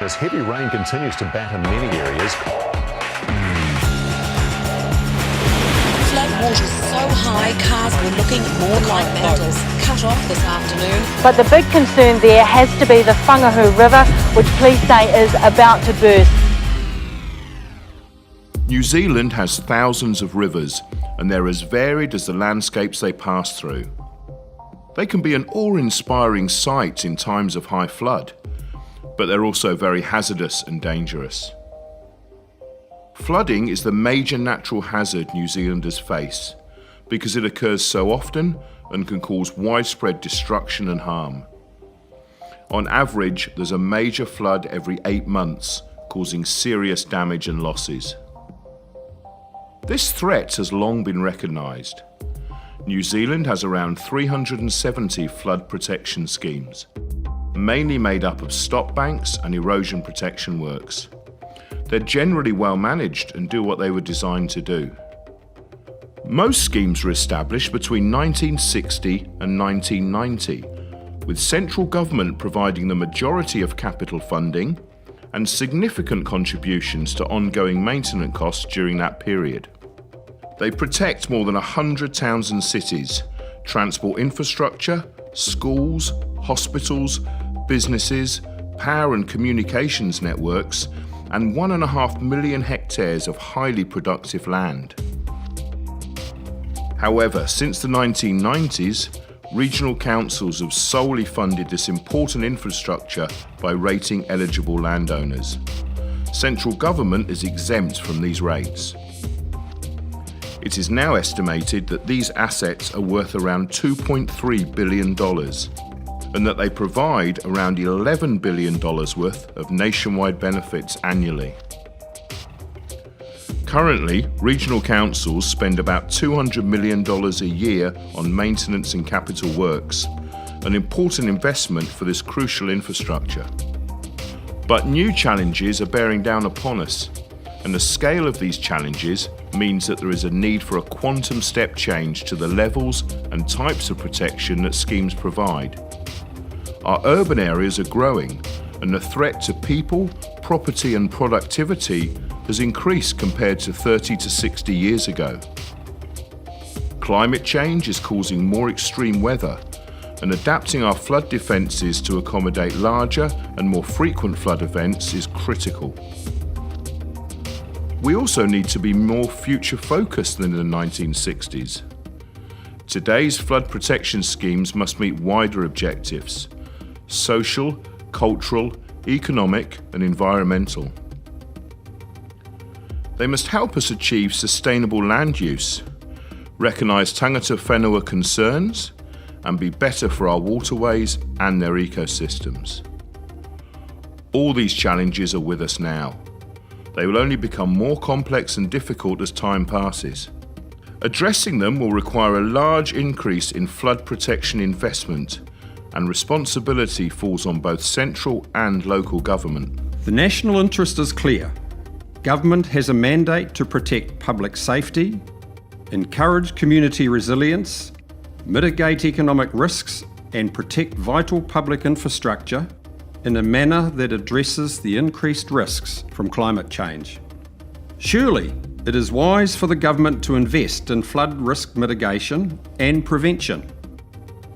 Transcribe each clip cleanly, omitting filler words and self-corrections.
as heavy rain continues to batter many areas. Floodwaters so high, cars were looking more like boats. Cut off this afternoon. But the big concern there has to be the Whangahu River, which police say is about to burst. New Zealand has thousands of rivers, and they're as varied as the landscapes they pass through. They can be an awe-inspiring sight in times of high flood, but they're also very hazardous and dangerous. Flooding is the major natural hazard New Zealanders face because it occurs so often and can cause widespread destruction and harm. On average, there's a major flood every 8 months, causing serious damage and losses. This threat has long been recognised. New Zealand has around 370 flood protection schemes, mainly made up of stop banks and erosion protection works. They're generally well managed and do what they were designed to do. Most schemes were established between 1960 and 1990, with central government providing the majority of capital funding and significant contributions to ongoing maintenance costs during that period. They protect more than 100 towns and cities, transport infrastructure, schools, hospitals, businesses, power and communications networks, and 1.5 million hectares of highly productive land. However, since the 1990s, regional councils have solely funded this important infrastructure by rating eligible landowners. Central government is exempt from these rates. It is now estimated that these assets are worth around $2.3 billion and that they provide around $11 billion worth of nationwide benefits annually. Currently, regional councils spend about $200 million a year on maintenance and capital works, an important investment for this crucial infrastructure. But new challenges are bearing down upon us, and the scale of these challenges means that there is a need for a quantum step change to the levels and types of protection that schemes provide. Our urban areas are growing, and the threat to people, property and productivity has increased compared to 30 to 60 years ago. Climate change is causing more extreme weather, and adapting our flood defences to accommodate larger and more frequent flood events is critical. We also need to be more future-focused than in the 1960s. Today's flood protection schemes must meet wider objectives: social, cultural, economic and environmental. They must help us achieve sustainable land use, recognise tangata whenua concerns, and be better for our waterways and their ecosystems. All these challenges are with us now. They will only become more complex and difficult as time passes. Addressing them will require a large increase in flood protection investment, and responsibility falls on both central and local government. The national interest is clear. Government has a mandate to protect public safety, encourage community resilience, mitigate economic risks, and protect vital public infrastructure in a manner that addresses the increased risks from climate change. Surely, it is wise for the government to invest in flood risk mitigation and prevention,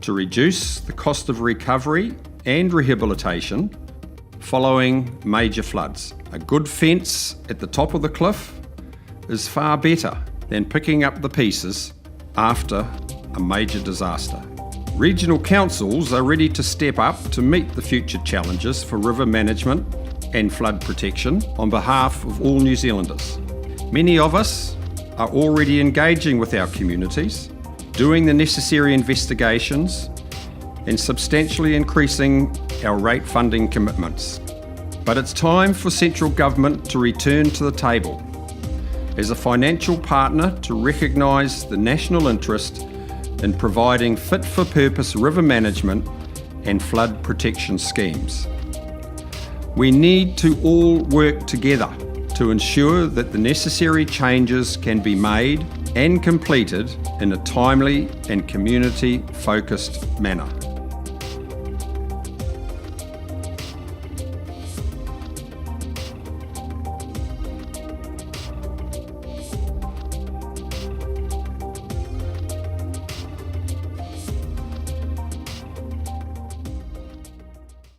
to reduce the cost of recovery and rehabilitation following major floods. A good fence at the top of the cliff is far better than picking up the pieces after a major disaster. Regional councils are ready to step up to meet the future challenges for river management and flood protection on behalf of all New Zealanders. Many of us are already engaging with our communities, doing the necessary investigations and substantially increasing our rate funding commitments. But it's time for central government to return to the table as a financial partner to recognise the national interest in providing fit-for-purpose river management and flood protection schemes. We need to all work together to ensure that the necessary changes can be made and completed in a timely and community-focused manner.